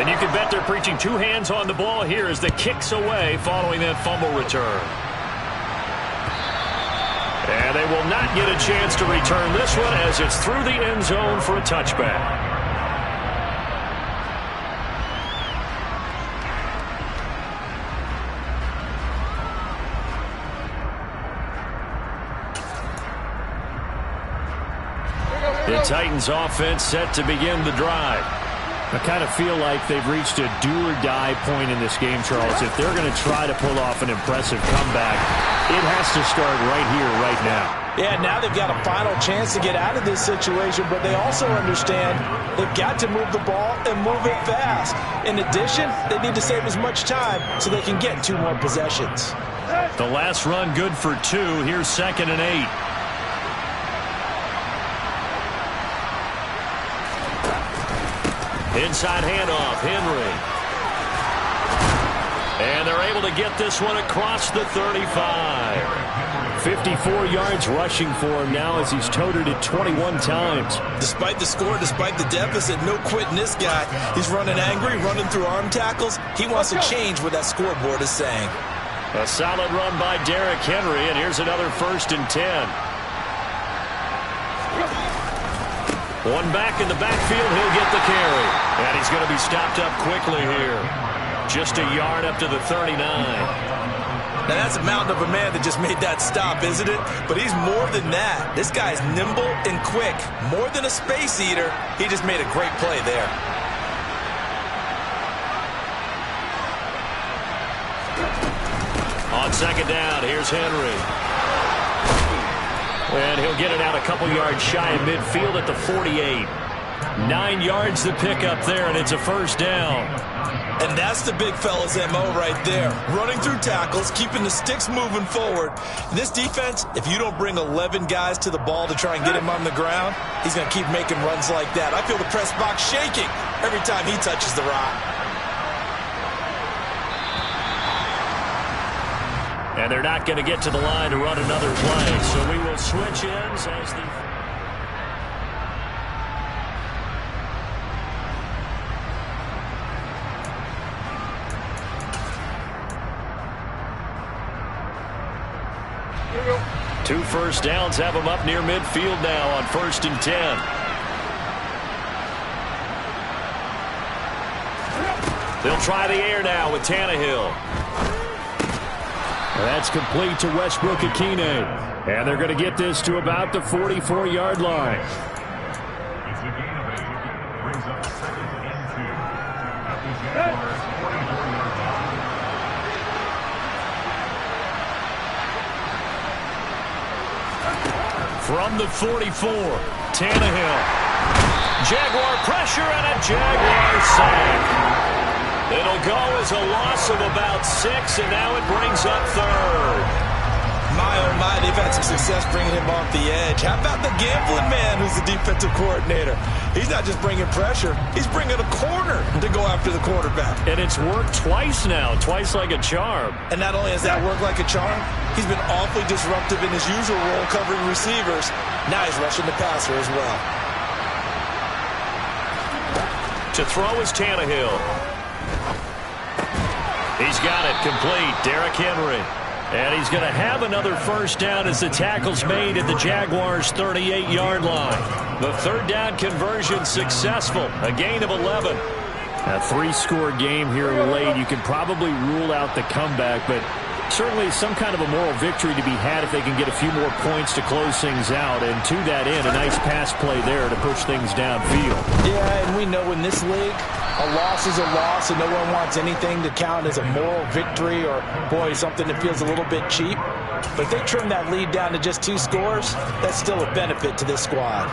[SPEAKER 4] And you can bet they're preaching 2 hands on the ball here as the kick's away following that fumble return. And they will not get a chance to return this one as it's through the end zone for a touchback. The Titans offense set to begin the drive. I kind of feel like they've reached a do-or-die point in this game, Charles. If they're going to try to pull off an impressive comeback, it has to start right here, right now.
[SPEAKER 3] Yeah, now they've got a final chance to get out of this situation, but they also understand they've got to move the ball and move it fast. In addition, they need to save as much time so they can get 2 more possessions.
[SPEAKER 4] The last run good for 2. Here's 2nd and 8. Inside handoff, Henry. And they're able to get this one across the 35. 54 yards rushing for him now as he's toted it 21 times.
[SPEAKER 3] Despite the score, despite the deficit, no quitting this guy. He's running angry, running through arm tackles. He wants to change what that scoreboard is saying.
[SPEAKER 4] A solid run by Derrick Henry, and here's another 1st and 10. One back in the backfield, he'll get the carry. And he's going to be stopped up quickly here. Just a yard up to the 39.
[SPEAKER 3] Now that's a mountain of a man that just made that stop, isn't it? But he's more than that. This guy's nimble and quick. More than a space eater, he just made a great play there.
[SPEAKER 4] On 2nd down, here's Henry. And he'll get it out a couple yards shy of midfield at the 48. 9 yards to pick up there, and it's a 1st down.
[SPEAKER 3] And that's the big fella's MO right there. Running through tackles, keeping the sticks moving forward. This defense, if you don't bring 11 guys to the ball to try and get him on the ground, he's going to keep making runs like that. I feel the press box shaking every time he touches the rock.
[SPEAKER 4] And they're not going to get to the line to run another play. So we will switch ends as the... Two 1st downs have them up near midfield now on 1st and 10. They'll try the air now with Tannehill. That's complete to Westbrook-Ikhine. And they're going to get this to about the 44-yard line.
[SPEAKER 2] It's a gain of 8. Brings up 2nd and 2. At the Jaguars' 44-yard line.
[SPEAKER 4] From the 44, Tannehill. Jaguar pressure and a Jaguar sack. It'll go as a loss of about 6, and now it brings up 3rd.
[SPEAKER 3] My, oh my, they've had some success bringing him off the edge. How about the gambling man who's the defensive coordinator? He's not just bringing pressure, he's bringing a corner to go after the quarterback.
[SPEAKER 4] And it's worked twice now, twice like a charm.
[SPEAKER 3] And not only has that worked like a charm, he's been awfully disruptive in his usual role covering receivers. Now he's rushing the passer as well.
[SPEAKER 4] To throw is Tannehill. He's got it complete. Derrick Henry. And he's going to have another 1st down as the tackle's made at the Jaguars' 38-yard line. The 3rd down conversion successful. A gain of 11. A 3-score game here late. You can probably rule out the comeback, but Certainly some kind of a moral victory to be had if they can get a few more points to close things out. And to that end, a nice pass play there to push things downfield.
[SPEAKER 3] Yeah, and we know in this league, a loss is a loss, and no one wants anything to count as a moral victory or, boy, something that feels a little bit cheap. But if they trim that lead down to just 2 scores, that's still a benefit to this squad.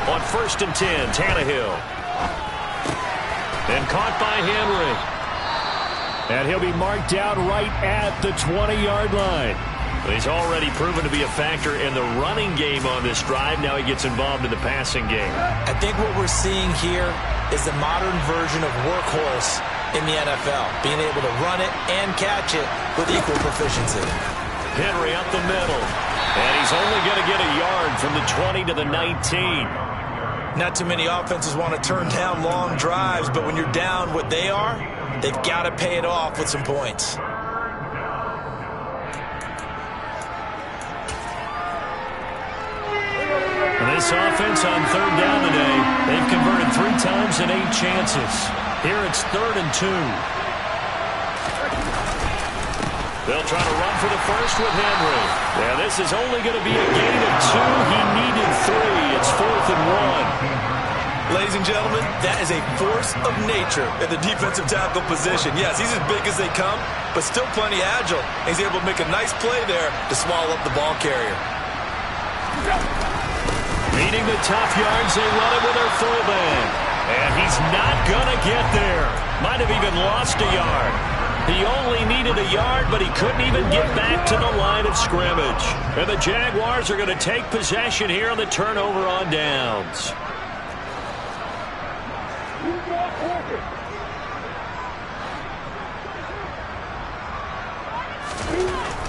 [SPEAKER 1] On 1st and 10, Tannehill. And caught by Henry.
[SPEAKER 4] And he'll be marked out right at the 20-yard line.
[SPEAKER 1] He's already proven to be a factor in the running game on this drive. Now he gets involved in the passing game.
[SPEAKER 3] I think what we're seeing here is the modern version of workhorse in the NFL, being able to run it and catch it with equal proficiency.
[SPEAKER 1] Henry up the middle. And he's only going to get a yard from the 20 to the 19.
[SPEAKER 3] Not too many offenses want to turn down long drives, but when you're down what they are, they've got to pay it off with some points.
[SPEAKER 4] And this offense on 3rd down today, they've converted 3 times in 8 chances. Here it's 3rd and 2.
[SPEAKER 1] They'll try to run for the first with Henry. Yeah, this is only going to be a gain of 2. He needed 3. It's 4th and 1.
[SPEAKER 3] Ladies and gentlemen, that is a force of nature in the defensive tackle position. Yes, he's as big as they come, but still plenty agile. He's able to make a nice play there to swallow up the ball carrier.
[SPEAKER 1] Needing the tough yards, they run it with their fullback. And he's not going to get there. Might have even lost a yard. He only needed a yard, but he couldn't even get back to the line of scrimmage. And the Jaguars are going to take possession here on the turnover on downs.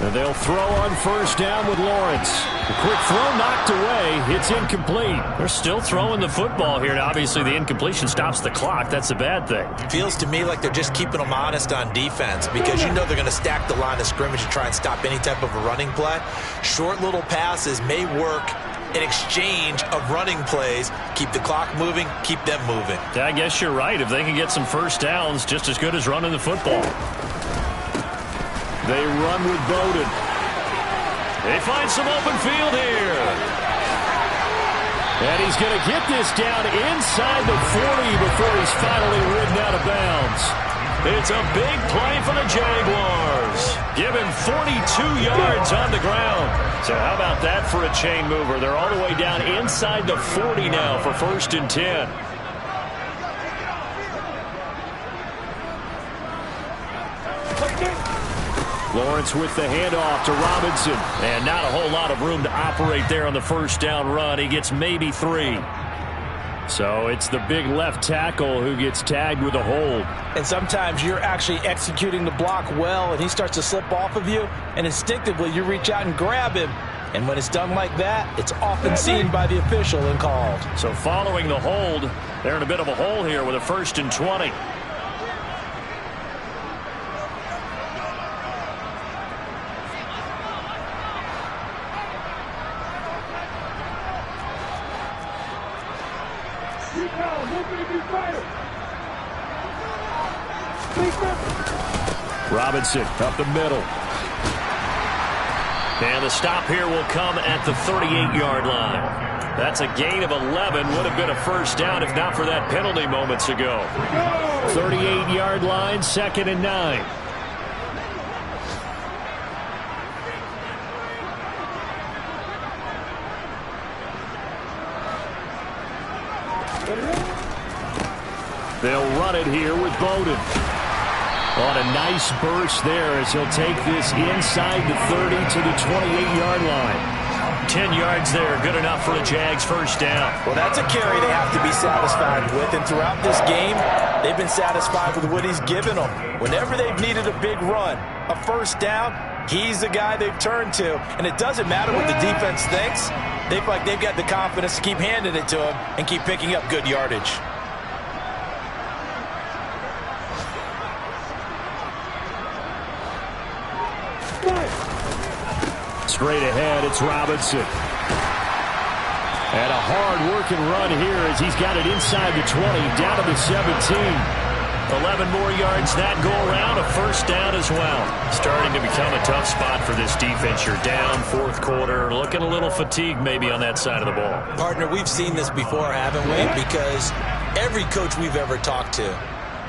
[SPEAKER 4] And they'll throw on 1st down with Lawrence. The quick throw knocked away. It's incomplete.
[SPEAKER 1] They're still throwing the football here. And obviously, the incompletion stops the clock. That's a bad thing.
[SPEAKER 3] Feels to me like they're just keeping them honest on defense because you know they're going to stack the line of scrimmage and try and stop any type of a running play. Short little passes may work in exchange of running plays. Keep the clock moving, keep them moving.
[SPEAKER 1] Yeah, I guess you're right. If they can get some 1st downs, just as good as running the football.
[SPEAKER 4] They run with Bowden.
[SPEAKER 1] They find some open field here.
[SPEAKER 4] And he's going to get this down inside the 40 before he's finally ridden out of bounds.
[SPEAKER 1] It's a big play for the Jaguars. Give him 42 yards on the ground. So how about that for a chain mover? They're all the way down inside the 40 now for 1st and 10.
[SPEAKER 4] Lawrence with the handoff to Robinson.
[SPEAKER 1] And not a whole lot of room to operate there on the 1st down run. He gets maybe 3.
[SPEAKER 4] So it's the big left tackle who gets tagged with a hold.
[SPEAKER 3] And sometimes you're actually executing the block well, and he starts to slip off of you, and instinctively you reach out and grab him. And when it's done like that, it's often seen by the official and called.
[SPEAKER 1] So following the hold, they're in a bit of a hole here with a 1st and 20.
[SPEAKER 4] Robinson up the middle.
[SPEAKER 1] And the stop here will come at the 38-yard line. That's a gain of 11. Would have been a 1st down if not for that penalty moments ago.
[SPEAKER 4] 38-yard line, 2nd and 9. They'll run it here with Bowden. On a nice burst there as he'll take this inside the 30 to the 28-yard line.
[SPEAKER 1] 10 yards there, good enough for a Jags 1st down.
[SPEAKER 3] Well, that's a carry they have to be satisfied with, and throughout this game, they've been satisfied with what he's given them. Whenever they've needed a big run, a 1st down, he's the guy they've turned to, and it doesn't matter what the defense thinks. They feel like they've got the confidence to keep handing it to him and keep picking up good yardage.
[SPEAKER 4] Straight ahead, it's Robinson. And a hard-working run here as he's got it inside the 20, down to the 17. 11 more yards that go around, a first down as well. Starting to become a tough spot for this defense. You're down fourth quarter, looking a little fatigued maybe on that side of the ball.
[SPEAKER 3] Partner, we've seen this before, haven't we? Because every coach we've ever talked to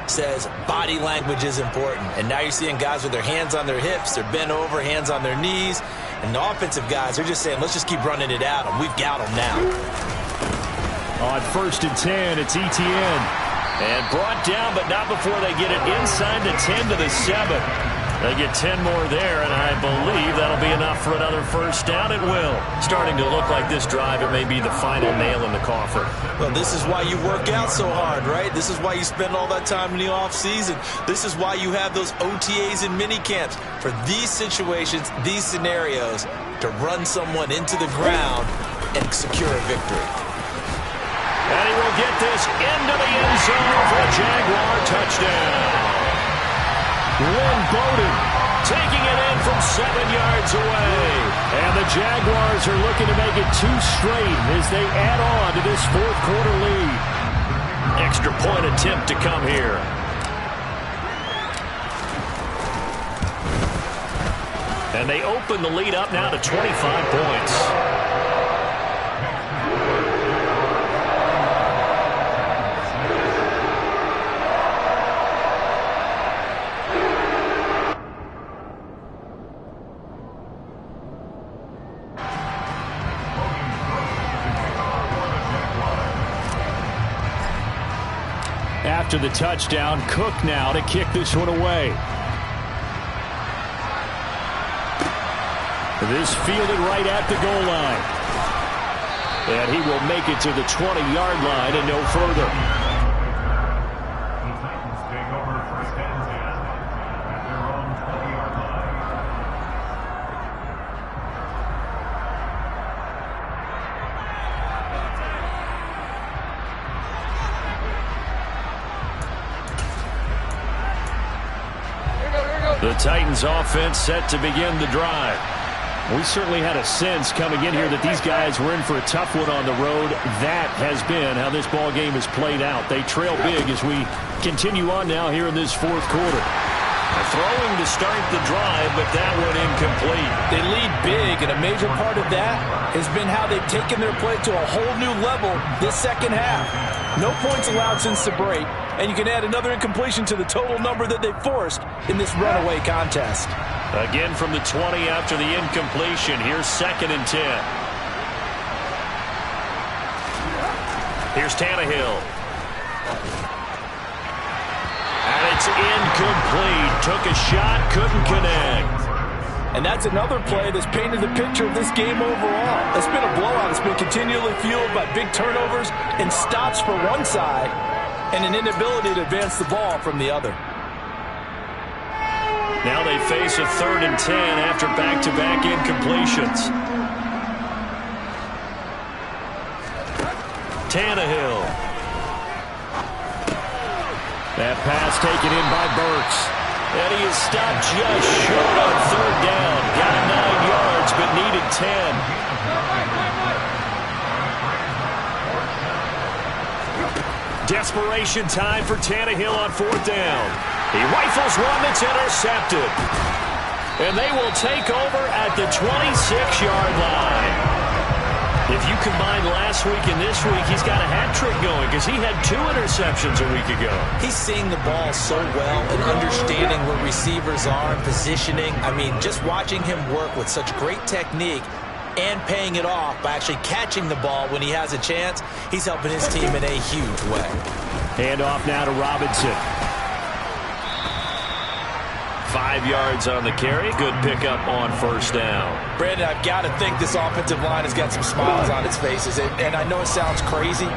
[SPEAKER 3] says body language is important. And now you're seeing guys with their hands on their hips, they're bent over, hands on their knees. And the offensive guys are just saying, let's just keep running it at them. We've got them now.
[SPEAKER 4] On 1st and 10, it's Etienne. And brought down, but not before they get it inside the 10 to the 7. They get 10 more there, and I believe that'll be enough for another first down. It will. Starting to look like this drive, it may be the final nail in the coffin.
[SPEAKER 3] Well, this is why you work out so hard, right? This is why you spend all that time in the offseason. This is why you have those OTAs and mini camps. For these situations, these scenarios, to run someone into the ground and secure a victory.
[SPEAKER 1] And he will get this into the end zone for a Jaguar touchdown. Lynn Bowden taking it in from 7 yards away. And the Jaguars are looking to make it 2 straight as they add on to this fourth quarter lead. Extra point attempt to come here. And they open the lead up now to 25 points. After the touchdown, Cook now to kick this one away. This fielded right at the goal line. And he will make it to the 20-yard line and no further.
[SPEAKER 2] The Titans take over 1st and 10 at their own 20-yard line.
[SPEAKER 1] The Titans offense set to begin the drive.
[SPEAKER 4] We certainly had a sense coming in here that these guys were in for a tough one on the road. That has been how this ball game has played out. They trail big as we continue on now here in this fourth quarter.
[SPEAKER 1] Throwing to start the drive, but that one incomplete.
[SPEAKER 3] They lead big, and a major part of that has been how they've taken their play to a whole new level this second half. No points allowed since the break, and you can add another incompletion to the total number that they forced in this runaway contest.
[SPEAKER 1] Again from the 20 after the incompletion. Here's 2nd and 10. Here's Tannehill. And it's incomplete. Took a shot, couldn't connect.
[SPEAKER 3] And that's another play that's painted the picture of this game overall. It's been a blowout. It's been continually fueled by big turnovers and stops for one side and an inability to advance the ball from the other.
[SPEAKER 1] Now they face a 3rd and 10 after back-to-back incompletions. Tannehill.
[SPEAKER 4] That pass taken in by Burks.
[SPEAKER 1] And he is stopped just short on 3rd down. Got 9 yards, but needed 10. Desperation time for Tannehill on 4th down. He rifles one that's intercepted. And they will take over at the 26-yard line. If you combine last week and this week, he's got a hat trick going because he had 2 interceptions a week ago.
[SPEAKER 3] He's seeing the ball so well and understanding where receivers are and positioning. I mean, just watching him work with such great technique and paying it off by actually catching the ball when he has a chance, he's helping his team in a huge way.
[SPEAKER 4] Hand off now to Robinson.
[SPEAKER 1] 5 yards on the carry. Good pickup on 1st down.
[SPEAKER 3] Brandon, I've got to think this offensive line has got some smiles on its faces. And I know it sounds crazy,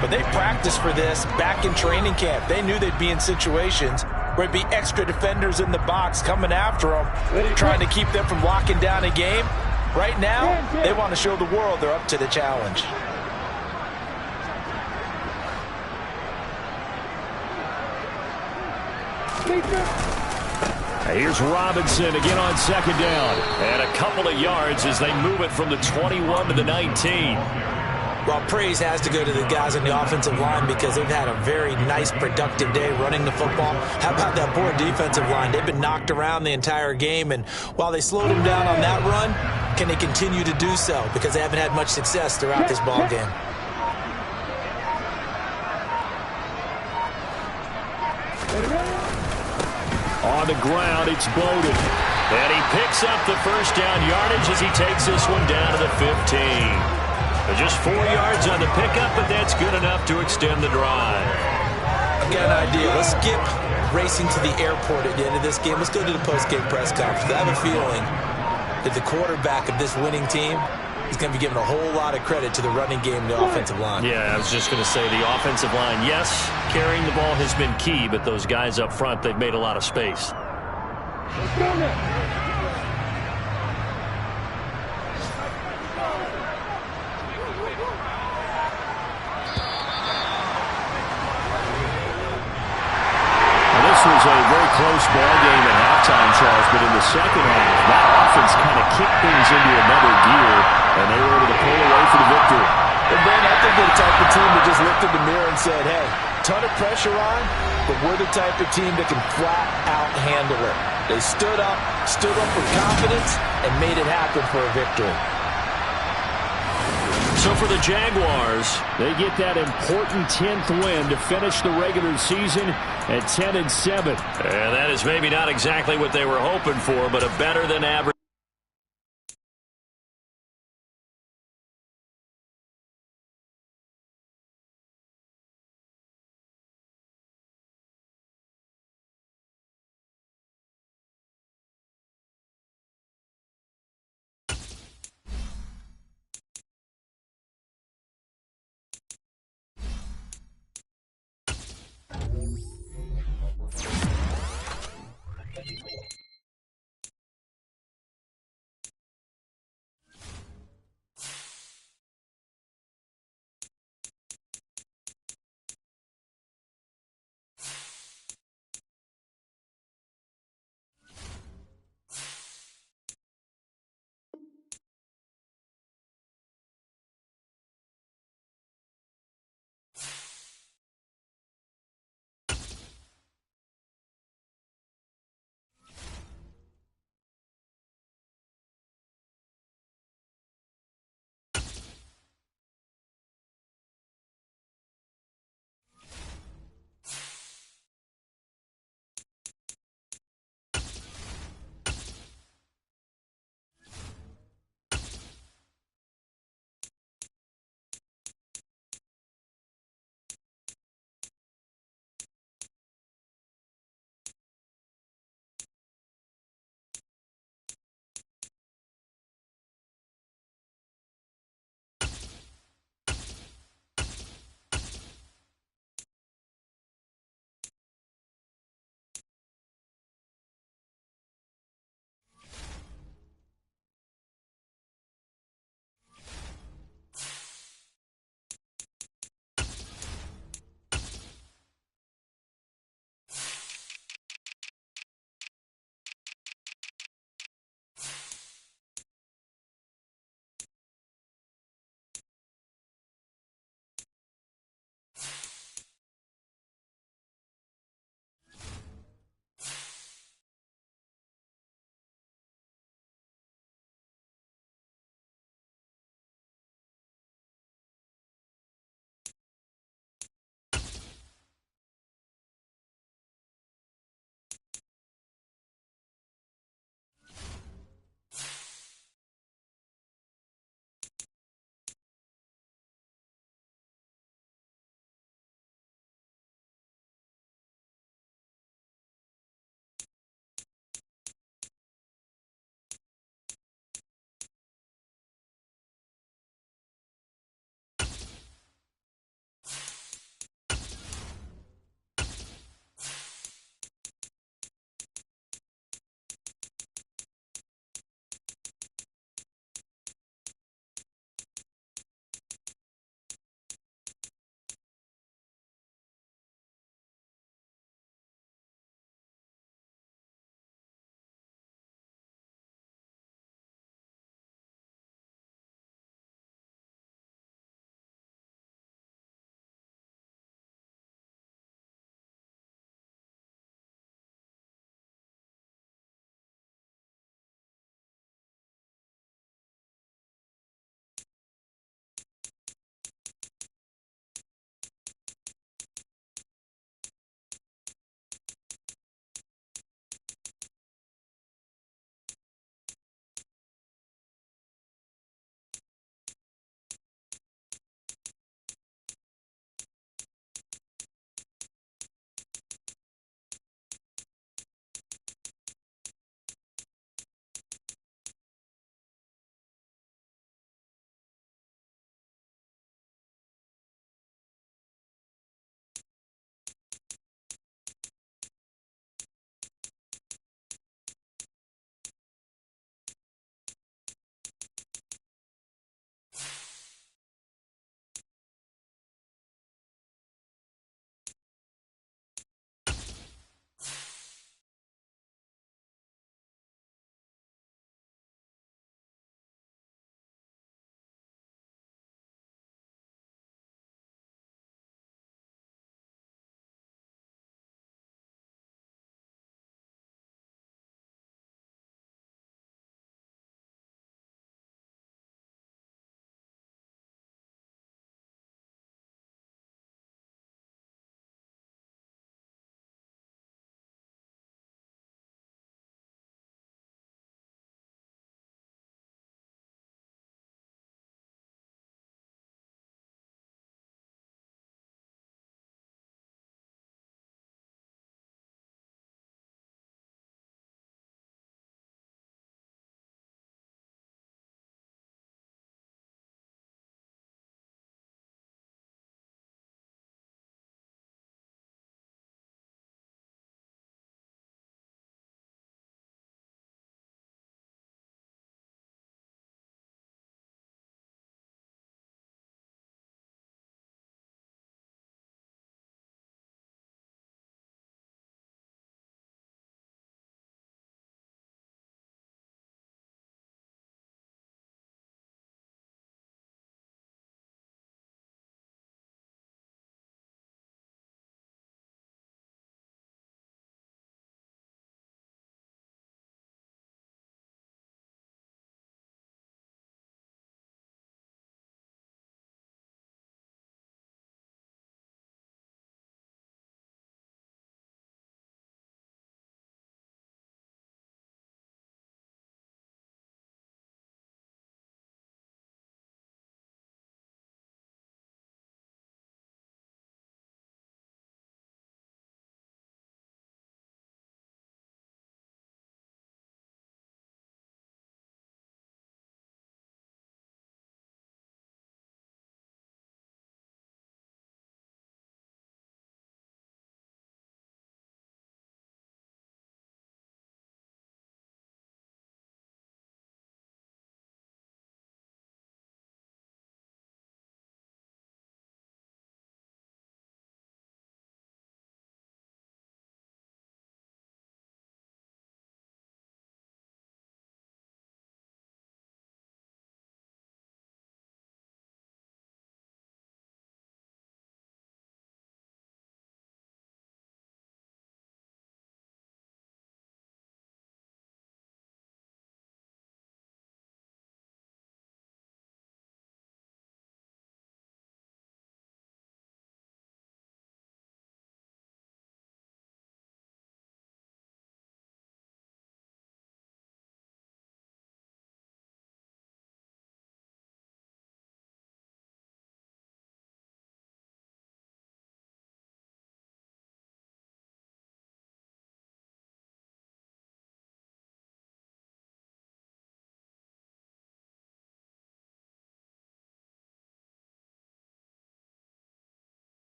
[SPEAKER 3] but they practiced for this back in training camp. They knew they'd be in situations where it'd be extra defenders in the box coming after them, trying to keep them from locking down a game. Right now, they want to show the world they're up to the challenge.
[SPEAKER 4] Here's Robinson again on 2nd down.
[SPEAKER 1] And a couple of yards as they move it from the 21 to the 19.
[SPEAKER 3] Well, praise has to go to the guys on the offensive line because they've had a very nice, productive day running the football. How about that poor defensive line? They've been knocked around the entire game, and while they slowed them down on that run, can they continue to do so? Because they haven't had much success throughout this ball game.
[SPEAKER 4] On the ground, it's Bowden.
[SPEAKER 1] And he picks up the first down yardage as he takes this one down to the 15. Just 4 yards on the pickup, but that's good enough to extend the drive.
[SPEAKER 3] I've got an idea. Let's skip racing to the airport at the end of this game. Let's go to the post-game press conference. I have a feeling that the quarterback of this winning team is going to be given a whole lot of credit to the running game and the offensive line.
[SPEAKER 1] Yeah, I was just going to say the offensive line, yes, carrying the ball has been key, but those guys up front, they've made a lot of space.
[SPEAKER 5] Let's go now.
[SPEAKER 4] This was a very close ball game at halftime, Charles, but in the second half, that offense kind of kicked things into another gear, and they were able to pull away for the victory.
[SPEAKER 3] Well, Ben, I think they're the type of team that just looked in the mirror and said, hey, ton of pressure on, but we're the type of team that can flat out handle it. They stood up with confidence, and made it happen for a victory.
[SPEAKER 1] So for the Jaguars,
[SPEAKER 4] they get that important 10th win to finish the regular season at 10-7.
[SPEAKER 1] And that is maybe not exactly what they were hoping for, but a better than average